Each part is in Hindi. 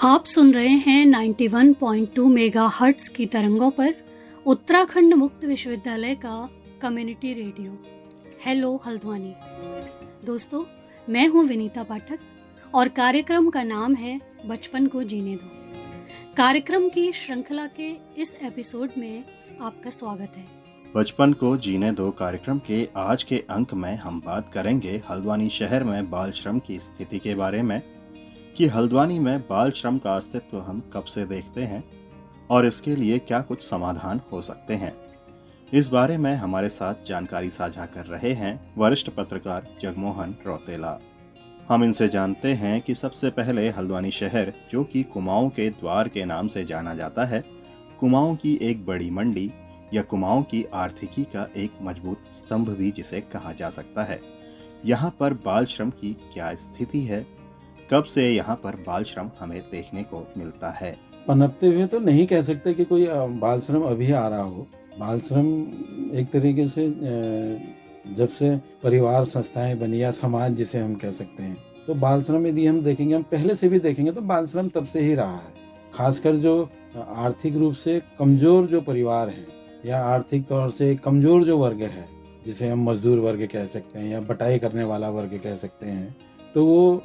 आप सुन रहे हैं 91.2 मेगाहर्ट्ज़ की तरंगों पर उत्तराखंड मुक्त विश्वविद्यालय का कम्युनिटी रेडियो। हेलो हल्द्वानी। दोस्तों, मैं हूं विनीता पाठक और कार्यक्रम का नाम है बचपन को जीने दो। कार्यक्रम की श्रृंखला के इस एपिसोड में आपका स्वागत है। बचपन को जीने दो कार्यक्रम के आज के अंक में हम बात करेंगे हल्द्वानी शहर में बाल श्रम की स्थिति के बारे में कि हल्द्वानी में बाल श्रम का अस्तित्व हम कब से देखते हैं और इसके लिए क्या कुछ समाधान हो सकते हैं। इस बारे में हमारे साथ जानकारी साझा कर रहे हैं वरिष्ठ पत्रकार जगमोहन रौतेला। हम इनसे जानते हैं कि सबसे पहले हल्द्वानी शहर, जो कि कुमाऊं के द्वार के नाम से जाना जाता है, कुमाऊं की एक बड़ी मंडी या कुमाऊं की आर्थिकी का एक मजबूत स्तंभ भी जिसे कहा जा सकता है। यहाँ पर बाल श्रम की क्या स्थिति है, कब से यहाँ पर बाल श्रम हमें देखने को मिलता है? पनपते हुए तो नहीं कह सकते कि कोई बाल श्रम अभी आ रहा हो। बाल श्रम एक तरीके से जब से परिवार संस्थाएं बनी या समाज जिसे हम कह सकते हैं, तो बाल श्रम यदि हम देखेंगे, हम पहले से भी देखेंगे, तो बाल श्रम तब से ही रहा है। खासकर जो आर्थिक रूप से कमजोर जो परिवार हैं या आर्थिक तौर से कमजोर जो वर्ग है, जिसे हम मजदूर वर्ग कह सकते हैं या बटाई करने वाला वर्ग कह सकते हैं, तो वो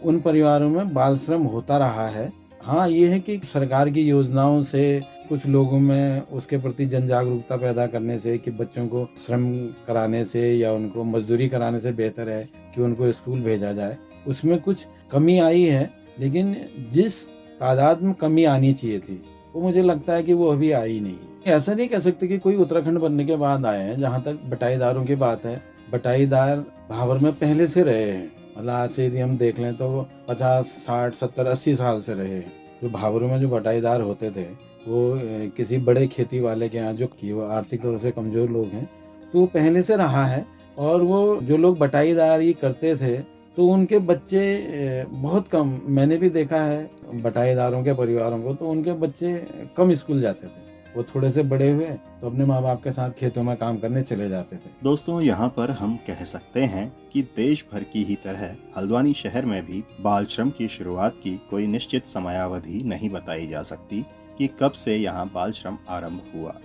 उन परिवारों में बाल श्रम होता रहा है। हाँ, ये है कि सरकार की योजनाओं से कुछ लोगों में उसके प्रति जन जागरूकता पैदा करने से कि बच्चों को श्रम कराने से या उनको मजदूरी कराने से बेहतर है कि उनको स्कूल भेजा जाए, उसमें कुछ कमी आई है। लेकिन जिस तादाद में कमी आनी चाहिए थी, वो मुझे लगता है कि वो अभी आई नहीं। ऐसा नहीं कह सकते कि कोई उत्तराखंड बनने के बाद आए हैं। जहाँ तक बटाईदारों की बात है, बटाईदार भावर में पहले से रहे हैं। मतलब आज से यदि हम देख लें तो 50, 60, 70, 80 साल से रहे हैं। जो भावरों में जो बटाईदार होते थे, वो किसी बड़े खेती वाले के यहाँ जो कि वो आर्थिक तौर से कमजोर लोग हैं, तो वो पहले से रहा है। और वो जो लोग बटाईदारी करते थे, तो उनके बच्चे बहुत कम, मैंने भी देखा है बटाईदारों के परिवारों को, तो उनके बच्चे कम स्कूल जाते थे। वो थोड़े से बड़े हुए तो अपने माँ बाप के साथ खेतों में काम करने चले जाते थे। दोस्तों, यहाँ पर हम कह सकते हैं कि देश भर की ही तरह हल्द्वानी शहर में भी बाल श्रम की शुरुआत की कोई निश्चित समयावधि नहीं बताई जा सकती कि कब से यहाँ बाल श्रम आरंभ हुआ।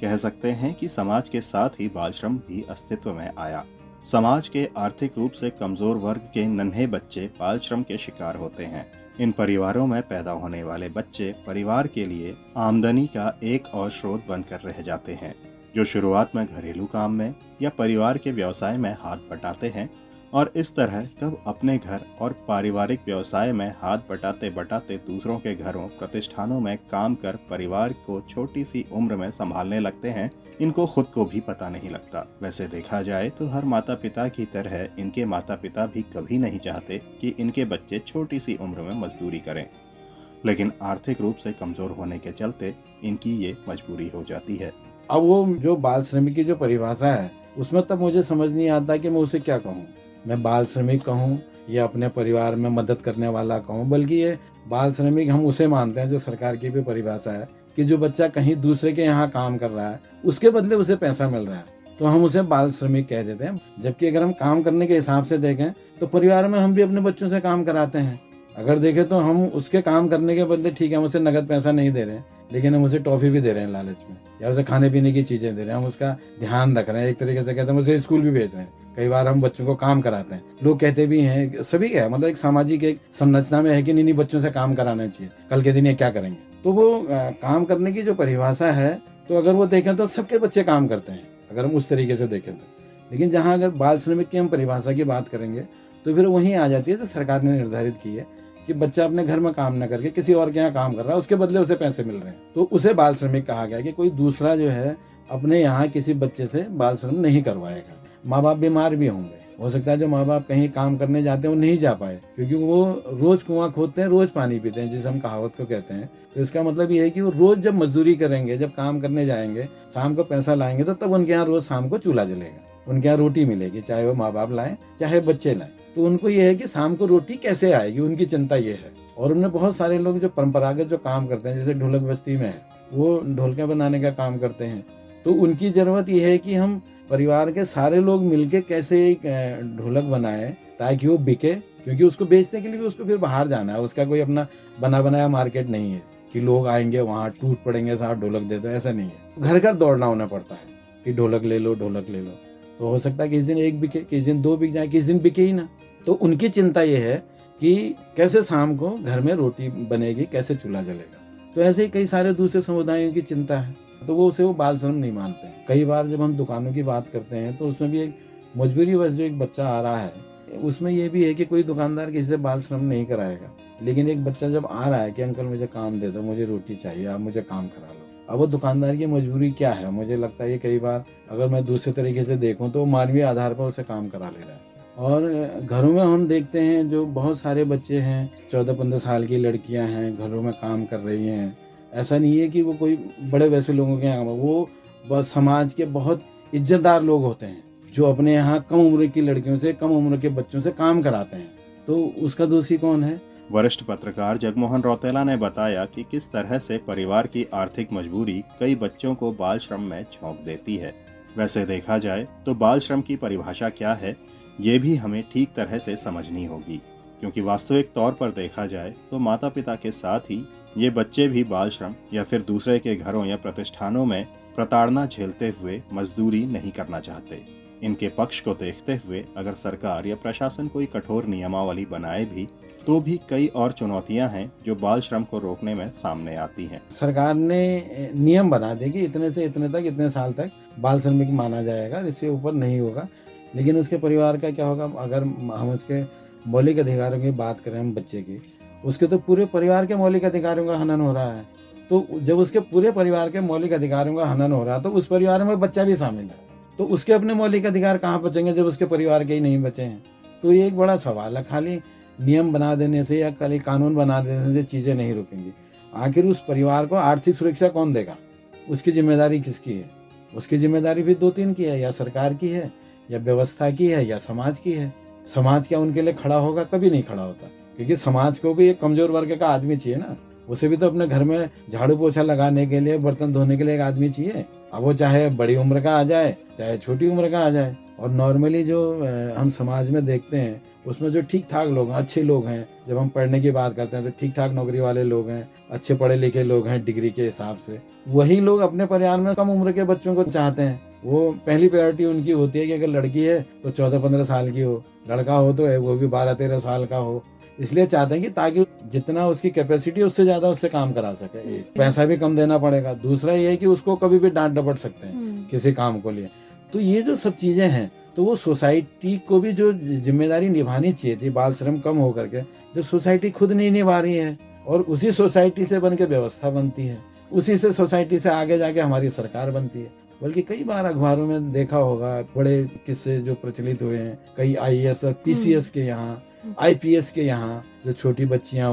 कह सकते हैं कि समाज के साथ ही बाल श्रम भी अस्तित्व में आया। समाज के आर्थिक रूप से कमजोर वर्ग के नन्हे बच्चे बाल श्रम के शिकार होते हैं। इन परिवारों में पैदा होने वाले बच्चे परिवार के लिए आमदनी का एक और स्रोत बनकर रह जाते हैं, जो शुरुआत में घरेलू काम में या परिवार के व्यवसाय में हाथ बटाते हैं और इस तरह कब अपने घर और पारिवारिक व्यवसाय में हाथ बटाते बटाते दूसरों के घरों प्रतिष्ठानों में काम कर परिवार को छोटी सी उम्र में संभालने लगते हैं, इनको खुद को भी पता नहीं लगता। वैसे देखा जाए तो हर माता पिता की तरह इनके माता पिता भी कभी नहीं चाहते कि इनके बच्चे छोटी सी उम्र में मजदूरी करें, लेकिन आर्थिक रूप से कमजोर होने के चलते इनकी ये मजबूरी हो जाती है। अब वो जो बाल श्रमिक की जो परिभाषा है, उसमें तब मुझे समझ नहीं आता कि मैं उसे क्या कहूँ। मैं बाल श्रमिक कहूँ या अपने परिवार में मदद करने वाला कहूँ, बल्कि ये बाल श्रमिक हम उसे मानते हैं जो सरकार की भी परिभाषा है कि जो बच्चा कहीं दूसरे के यहाँ काम कर रहा है, उसके बदले उसे पैसा मिल रहा है, तो हम उसे बाल श्रमिक कह देते हैं। जबकि अगर हम काम करने के हिसाब से देखें तो परिवार में हम भी अपने बच्चों से काम कराते हैं। अगर देखें तो हम उसके काम करने के बदले, ठीक है, हम उसे नगद पैसा नहीं दे रहे हैं, लेकिन हम उसे टॉफी भी दे रहे हैं लालच में, या उसे खाने पीने की चीजें दे रहे हैं, हम उसका ध्यान रख रहे हैं। एक तरीके से कहते हैं उसे स्कूल भी भेज रहे हैं। कई बार हम बच्चों को काम कराते हैं। लोग कहते भी हैं, सभी क्या, मतलब एक सामाजिक एक संरचना में है कि नहीं बच्चों से काम कराना चाहिए, कल के दिन ये क्या करेंगे। तो वो काम करने की जो परिभाषा है, तो अगर वो देखें तो सबके बच्चे काम करते हैं, अगर हम उस तरीके से देखें तो। लेकिन जहाँ अगर बाल श्रमिक की हम परिभाषा की बात करेंगे तो फिर वहीं आ जाती है जो सरकार ने निर्धारित की है कि बच्चा अपने घर में काम न करके किसी और के यहाँ काम कर रहा है, उसके बदले उसे पैसे मिल रहे हैं, तो उसे बाल श्रमिक कहा गया कि कोई दूसरा जो है अपने यहाँ किसी बच्चे से बाल श्रम नहीं करवाएगा। माँ बाप बीमार भी होंगे, हो सकता है जो माँ बाप कहीं काम करने जाते हैं वो नहीं जा पाए, क्योंकि वो रोज कुआं खोदते हैं, रोज पानी पीते हैं, जिसे हम कहावत को कहते हैं। तो इसका मतलब ये है कि वो रोज जब मजदूरी करेंगे, जब काम करने जाएंगे, शाम को पैसा लाएंगे, तो तब उनके यहाँ रोज शाम को चूल्हा जलेगा, उनके यहाँ रोटी मिलेगी, चाहे वो माँ बाप लाए चाहे बच्चे लाए। तो उनको ये है कि शाम को रोटी कैसे आएगी, उनकी चिंता ये है। और उनमें बहुत सारे लोग जो परंपरागत जो काम करते हैं, जैसे ढोलक बस्ती में है, वो ढोलकें बनाने का काम करते हैं, तो उनकी जरूरत ये है कि हम परिवार के सारे लोग मिलके कैसे एक ढोलक बनाए ताकि वो बिके, क्योंकि उसको बेचने के लिए भी उसको फिर बाहर जाना है, उसका कोई अपना बना बनाया मार्केट नहीं है कि लोग आएंगे वहाँ टूट पड़ेंगे, साथ ढोलक दे दो, ऐसा नहीं है। घर घर दौड़ना होना पड़ता है कि ढोलक ले लो, ढोलक ले लो। तो हो सकता है कि इस दिन एक बिके, किस दिन दो बिक जाए, किस दिन बिके ही ना। तो उनकी चिंता ये है कि कैसे शाम को घर में रोटी बनेगी, कैसे चूल्हा जलेगा। तो ऐसे ही कई सारे दूसरे समुदायों की चिंता है, तो वो बाल श्रम नहीं मानते। कई बार जब हम दुकानों की बात करते हैं तो उसमें भी एक मजबूरीवश जो एक बच्चा आ रहा है, उसमें ये भी है कि कोई दुकानदार किसी से बाल श्रम नहीं कराएगा, लेकिन एक बच्चा जब आ रहा है कि अंकल मुझे काम दे दो, मुझे रोटी चाहिए, आप मुझे काम करा लो। अब वो दुकानदार की मजबूरी क्या है, मुझे लगता है ये कई बार अगर मैं दूसरे तरीके से देखूं तो मानवीय आधार पर उसे काम करा ले रहा है। और घरों में हम देखते हैं जो बहुत सारे बच्चे हैं, 14-15 साल की लड़कियां हैं, घरों में काम कर रही हैं। ऐसा नहीं है कि वो कोई बड़े वैसे लोगों के यहाँ, वो बस समाज के बहुत इज्जतदार लोग होते हैं जो अपने यहाँ कम उम्र की लड़कियों से, कम उम्र के बच्चों से काम कराते हैं। तो उसका दोषी कौन है? वरिष्ठ पत्रकार जगमोहन रौतेला ने बताया कि किस तरह से परिवार की आर्थिक मजबूरी कई बच्चों को बाल श्रम में झोंक देती है। वैसे देखा जाए तो बाल श्रम की परिभाषा क्या है, ये भी हमें ठीक तरह से समझनी होगी, क्योंकि वास्तविक तौर पर देखा जाए तो माता पिता के साथ ही ये बच्चे भी बाल श्रम या फिर दूसरे के घरों या प्रतिष्ठानों में प्रताड़ना झेलते हुए मजदूरी नहीं करना चाहते। इनके पक्ष को देखते हुए अगर सरकार या प्रशासन कोई कठोर नियमावली बनाए भी तो भी कई और चुनौतियां हैं जो बाल श्रम को रोकने में सामने आती हैं। सरकार ने नियम बना दिए कि इतने से इतने तक, इतने साल तक बाल श्रमिक माना जाएगा, इससे ऊपर नहीं होगा। लेकिन उसके परिवार का क्या होगा? अगर हम उसके मौलिक अधिकारों की बात करें, हम बच्चे की, उसके तो पूरे परिवार के मौलिक अधिकारों का हनन हो रहा है। तो जब उसके पूरे परिवार के मौलिक अधिकारों का हनन हो रहा है तो उस परिवार में बच्चा भी शामिल है, तो उसके अपने मौलिक अधिकार कहाँ बचेंगे जब उसके परिवार के ही नहीं बचे हैं? तो ये एक बड़ा सवाल है। खाली नियम बना देने से या खाली कानून बना देने से चीज़ें नहीं रुकेंगी। आखिर उस परिवार को आर्थिक सुरक्षा कौन देगा? उसकी जिम्मेदारी किसकी है? उसकी जिम्मेदारी भी 2-3 की है, या सरकार की है, या व्यवस्था की है, या समाज की है। समाज क्या उनके लिए खड़ा होगा? कभी नहीं खड़ा होता, क्योंकि समाज को भी एक कमजोर वर्ग का आदमी चाहिए ना। उसे भी तो अपने घर में झाड़ू पोछा लगाने के लिए, बर्तन धोने के लिए एक आदमी चाहिए। अब वो चाहे बड़ी उम्र का आ जाए, चाहे छोटी उम्र का आ जाए। और नॉर्मली जो हम समाज में देखते हैं उसमें जो ठीक ठाक लोग हैं, अच्छे लोग हैं, जब हम पढ़ने की बात करते हैं तो ठीक ठाक नौकरी वाले लोग हैं, अच्छे पढ़े लिखे लोग हैं डिग्री के हिसाब से, वही लोग अपने परिवार में कम उम्र के बच्चों को चाहते हैं। वो पहली प्रायोरिटी उनकी होती है कि अगर लड़की है तो 14-15 साल की हो, लड़का हो तो वो भी 12-13 साल का हो। इसलिए चाहते हैं कि ताकि जितना उसकी कैपेसिटी उससे ज्यादा उससे काम करा सके। पैसा भी कम देना पड़ेगा। दूसरा ये है कि उसको कभी भी डांट डपट सकते हैं किसी काम को लिए। तो ये जो सब चीजें हैं, तो वो सोसाइटी को भी जो जिम्मेदारी निभानी चाहिए थी बाल श्रम कम होकर के, जो सोसाइटी खुद नहीं निभा रही है, और उसी सोसाइटी से बन के व्यवस्था बनती है, उसी से सोसाइटी से आगे जाके हमारी सरकार बनती है। बल्कि कई बार अखबारों में देखा होगा बड़े किस्से जो प्रचलित हुए हैं, कई IAS और PCS के यहाँ, IPS के यहाँ जो छोटी बच्चियां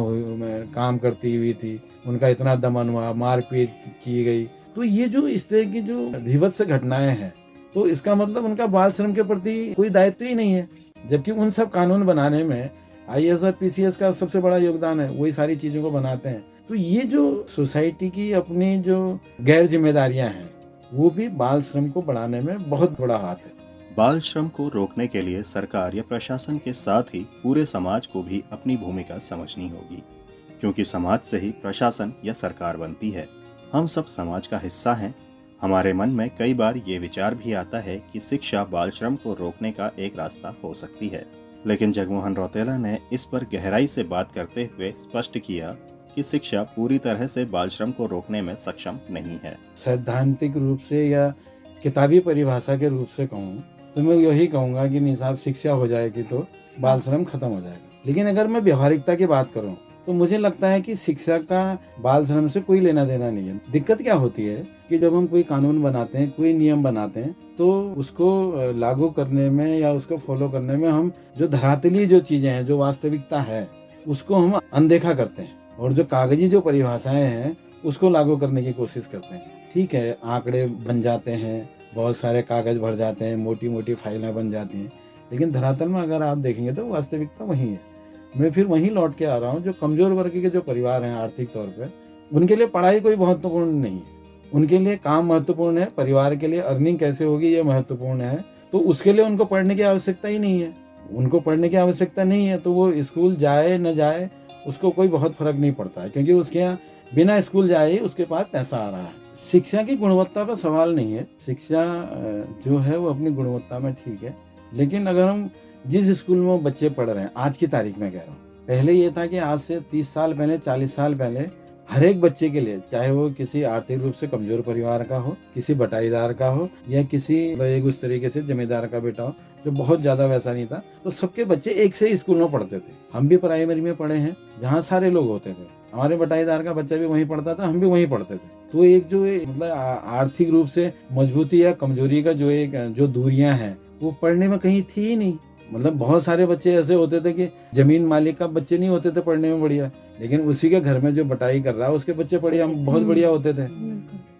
काम करती हुई थी, उनका इतना दमन हुआ, मारपीट की गई। तो ये जो इस तरह की जो विभत्स घटनाएं हैं, तो इसका मतलब उनका बाल श्रम के प्रति कोई दायित्व ही नहीं है। जबकि उन सब कानून बनाने में IAS और PCS का सबसे बड़ा योगदान है, वही सारी चीजों को बनाते हैं। तो ये जो सोसाइटी की अपनी जो गैर जिम्मेदारियां हैं, वो भी बाल श्रम को बढ़ाने में बहुत बड़ा हाथ है। बाल श्रम को रोकने के लिए सरकार या प्रशासन के साथ ही पूरे समाज को भी अपनी भूमिका समझनी होगी, क्योंकि समाज से ही प्रशासन या सरकार बनती है। हम सब समाज का हिस्सा हैं। हमारे मन में कई बार ये विचार भी आता है कि शिक्षा बाल श्रम को रोकने का एक रास्ता हो सकती है, लेकिन जगमोहन रौतेला ने इस पर गहराई से बात करते हुए स्पष्ट किया कि शिक्षा पूरी तरह से बाल श्रम को रोकने में सक्षम नहीं है। सैद्धांतिक रूप से या किताबी परिभाषा के रूप से कहूँ तो मैं यही कहूँगा कि नहीं साहब, शिक्षा हो जाएगी तो बाल श्रम खत्म हो जाएगा। लेकिन अगर मैं व्यवहारिकता की बात करूँ तो मुझे लगता है कि शिक्षा का बाल श्रम से कोई लेना देना नहीं है। दिक्कत क्या होती है कि जब हम कोई कानून बनाते हैं, कोई नियम बनाते हैं, तो उसको लागू करने में या उसको फॉलो करने में हम जो धरातली जो चीजें हैं, जो वास्तविकता है, उसको हम अनदेखा करते हैं, और जो कागजी जो परिभाषाएं हैं उसको लागू करने की कोशिश करते हैं। ठीक है, आंकड़े बन जाते हैं, बहुत सारे कागज भर जाते हैं, मोटी मोटी फाइलें बन जाती हैं, लेकिन धरातल में अगर आप देखेंगे तो वास्तविकता वही है। मैं फिर वहीं लौट के आ रहा हूँ, जो कमजोर वर्ग के जो परिवार हैं आर्थिक तौर पे, उनके लिए पढ़ाई कोई महत्वपूर्ण नहीं है। उनके लिए काम महत्वपूर्ण है, परिवार के लिए अर्निंग कैसे होगी ये महत्वपूर्ण है। तो उसके लिए उनको पढ़ने की आवश्यकता ही नहीं है। उनको पढ़ने की आवश्यकता नहीं है, तो वो स्कूल जाए न जाए उसको कोई बहुत फर्क नहीं पड़ता है, क्योंकि उसके यहाँ बिना स्कूल जाए उसके पास पैसा आ रहा है। शिक्षा की गुणवत्ता पर सवाल नहीं है, शिक्षा जो है वो अपनी गुणवत्ता में ठीक है, लेकिन अगर हम जिस स्कूल में बच्चे पढ़ रहे हैं आज की तारीख में कह रहा हूँ, पहले ये था कि आज से 30 साल पहले 40 साल पहले हर एक बच्चे के लिए, चाहे वो किसी आर्थिक रूप से कमजोर परिवार का हो, किसी बटाईदार का हो, या किसी एक उस तरीके से जमींदार का बेटा हो जो बहुत ज्यादा वैसा नहीं था, तो सबके बच्चे एक से ही स्कूल में पढ़ते थे। हम भी प्राइमरी में पढ़े हैं जहाँ सारे लोग होते थे, हमारे बटाईदार का बच्चा भी वहीं पढ़ता था, हम भी वहीं पढ़ते थे। तो एक जो मतलब आर्थिक रूप से मजबूती या कमजोरी का जो दूरियां हैं वो पढ़ने में कहीं थी ही नहीं। मतलब बहुत सारे बच्चे ऐसे होते थे कि जमीन मालिक का बच्चे नहीं होते थे पढ़ने में बढ़िया, लेकिन उसी के घर में जो बटाई कर रहा है उसके बच्चे बढ़िया बहुत बढ़िया होते थे।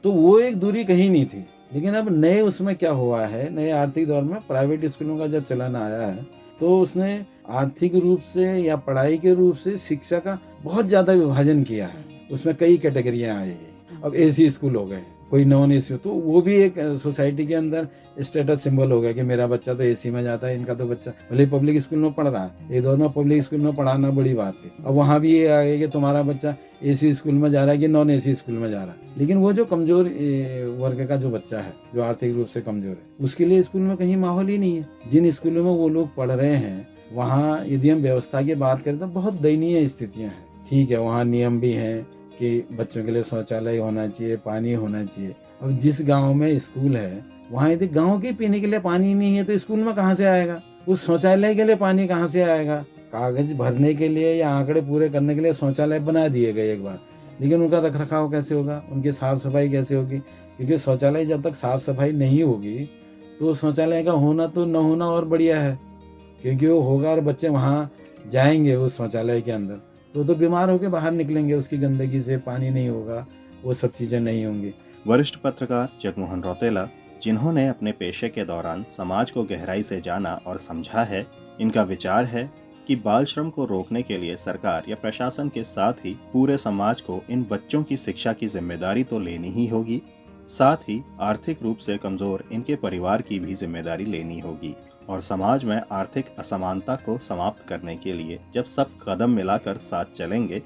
तो वो एक दूरी कहीं नहीं थी। लेकिन अब नए उसमें क्या हुआ है, नए आर्थिक दौर में प्राइवेट स्कूलों का जब चलन आया है तो उसने आर्थिक रूप से या पढ़ाई के रूप से शिक्षा का बहुत ज्यादा विभाजन किया है। उसमें कई कैटेगरियां आई है। अब एसी स्कूल हो गए, कोई नॉन एसी, तो वो भी एक सोसाइटी के अंदर स्टेटस सिंबल हो गया कि मेरा बच्चा तो एसी में जाता है, इनका तो बच्चा भले पब्लिक स्कूल में पढ़ रहा है। एक दौर में पब्लिक स्कूल में पढ़ाना बड़ी बात थी, अब वहाँ भी ये आ गया कि तुम्हारा बच्चा एसी स्कूल में जा रहा है कि नॉन एसी स्कूल में जा रहा है। लेकिन वो जो कमजोर वर्ग का जो बच्चा है, जो आर्थिक रूप से कमजोर है, उसके लिए स्कूल में कहीं माहौल ही नहीं है। जिन स्कूलों में वो लोग पढ़ रहे हैं वहाँ यदि हम व्यवस्था की बात करें तो बहुत दयनीय स्थितियाँ हैं। ठीक है, वहाँ नियम भी हैं कि बच्चों के लिए शौचालय होना चाहिए, पानी होना चाहिए। अब जिस गांव में स्कूल है वहाँ यदि गांव के पीने के लिए पानी नहीं है तो स्कूल में कहाँ से आएगा? उस शौचालय के लिए पानी कहाँ से आएगा? कागज भरने के लिए या आंकड़े पूरे करने के लिए शौचालय बना दिए गए एक बार, लेकिन उनका रख रखाव कैसे होगा, उनकी साफ सफाई कैसे होगी? क्योंकि शौचालय जब तक साफ सफाई नहीं होगी तो शौचालय का होना तो न होना और बढ़िया है, क्योंकि वो होगा और बच्चे वहाँ जाएंगे उस शौचालय के अंदर तो बीमार होकर बाहर निकलेंगे, उसकी गंदगी से, पानी नहीं होगा, वो सब चीजें नहीं होंगी। वरिष्ठ पत्रकार जगमोहन रौतेला, जिन्होंने अपने पेशे के दौरान समाज को गहराई से जाना और समझा है, इनका विचार है कि बाल श्रम को रोकने के लिए सरकार या प्रशासन के साथ ही पूरे समाज को इन बच्चों की शिक्षा की जिम्मेदारी तो लेनी ही होगी, साथ ही आर्थिक रूप से कमजोर इनके परिवार की भी जिम्मेदारी लेनी होगी। और समाज में आर्थिक असमानता को समाप्त करने के लिए जब सब कदम मिलाकर साथ चलेंगे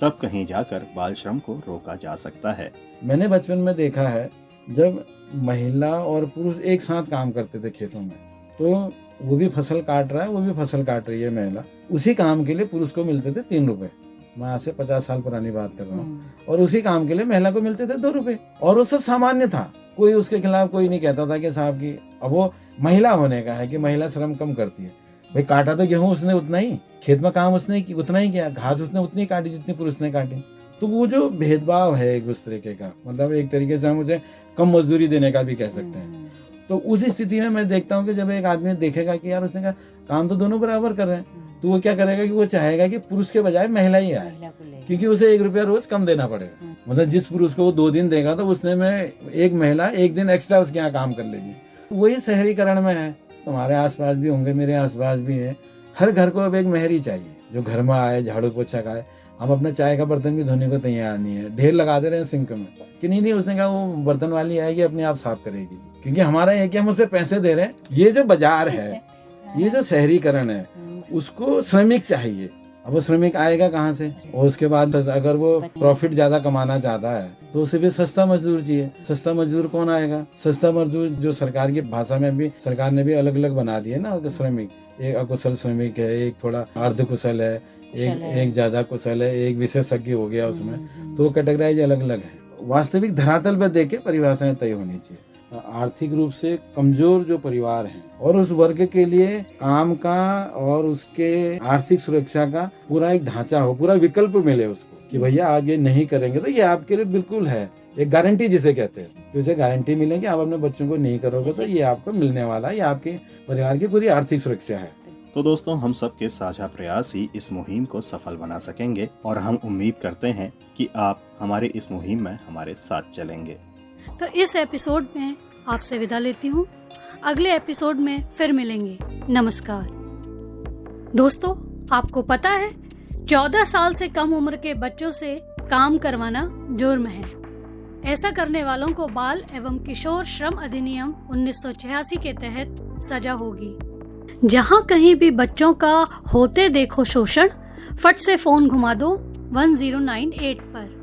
तब कहीं जाकर बाल श्रम को रोका जा सकता है। मैंने बचपन में देखा है जब महिला और पुरुष एक साथ काम करते थे खेतों में, तो वो भी फसल काट रहा है, वो भी फसल काट रही है महिला, उसी काम के लिए पुरुष को मिलते थे 3 रुपए। मैं आज से 50 साल पुरानी बात कर रहा हूँ। और उसी काम के लिए महिला को मिलते थे 2 रुपए, और वो सब सामान्य था, कोई उसके खिलाफ कोई नहीं कहता था कि साहब की अब वो महिला होने का है कि महिला श्रम कम करती है। भाई काटा तो गेहूं उसने उतना ही, खेत में काम उसने उतना ही किया, घास उसने उतनी काटी जितनी पुरुष ने काटी। तो वो जो भेदभाव है एक उस तरीके का, मतलब एक तरीके से हम उसे कम मजदूरी देने का भी कह सकते हैं। तो उस स्थिति में मैं देखता हूँ कि जब एक आदमी देखेगा कि यार उसने कहा काम तो दोनों बराबर कर रहे हैं, तो वो क्या करेगा कि वो चाहेगा कि पुरुष के बजाय महिला ही आए, क्योंकि उसे 1 रुपया रोज कम देना पड़ेगा। मतलब जिस पुरुष को वो 2 दिन देगा तो उसने में एक महिला 1 दिन एक्स्ट्रा उसके यहाँ काम कर लेगी। वही शहरीकरण में है, तुम्हारे आसपास भी होंगे, मेरे आसपास भी है। हर घर को अब एक मेहरी चाहिए जो घर में आए, झाड़ू पोछा खाए। हम अपना चाय का बर्तन भी धोने को तैयार नहीं है, ढेर लगा दे रहे हैं सिंक में कि नहीं उसने कहा वो बर्तन वाली आएगी अपने आप साफ करेगी, क्योंकि हमारा है कि हम उसे पैसे दे रहे हैं। ये जो बाजार है, ये जो शहरीकरण है, उसको श्रमिक चाहिए। अब वो श्रमिक आएगा कहाँ से? और उसके बाद अगर वो प्रॉफिट ज्यादा कमाना चाहता है तो उसे भी सस्ता मजदूर चाहिए। सस्ता मजदूर कौन आएगा? सस्ता मजदूर जो सरकार की भाषा में भी सरकार ने भी अलग अलग बना दिए ना श्रमिक। एक अकुशल श्रमिक है, एक थोड़ा अर्धकुशल है, एक ज्यादा कुशल है, एक विशेषज्ञ हो गया उसमें। तो कैटेगराइज अलग अलग है। वास्तविक धरातल पर देख के परिभाषाएं तय होनी चाहिए। आर्थिक रूप से कमजोर जो परिवार हैं और उस वर्ग के लिए काम का और उसके आर्थिक सुरक्षा का पूरा एक ढांचा हो, पूरा विकल्प मिले उसको कि भैया आप ये नहीं करेंगे तो ये आपके लिए बिल्कुल है, एक गारंटी जिसे कहते हैं। तो इसे गारंटी मिलेगी, आप अपने बच्चों को नहीं करोगे तो ये आपको मिलने वाला है, ये आपके परिवार की पूरी आर्थिक सुरक्षा है। तो दोस्तों, हम सबके साझा प्रयास ही इस मुहिम को सफल बना सकेंगे और हम उम्मीद करते हैं कि आप हमारे इस मुहिम में हमारे साथ चलेंगे। तो इस एपिसोड में आपसे विदा लेती हूँ। अगले एपिसोड में फिर मिलेंगे। नमस्कार दोस्तों, आपको पता है 14 साल से कम उम्र के बच्चों से काम करवाना जुर्म है। ऐसा करने वालों को बाल एवं किशोर श्रम अधिनियम 1986 के तहत सजा होगी। जहां कहीं भी बच्चों का होते देखो शोषण, फट से फोन घुमा दो 1098 पर।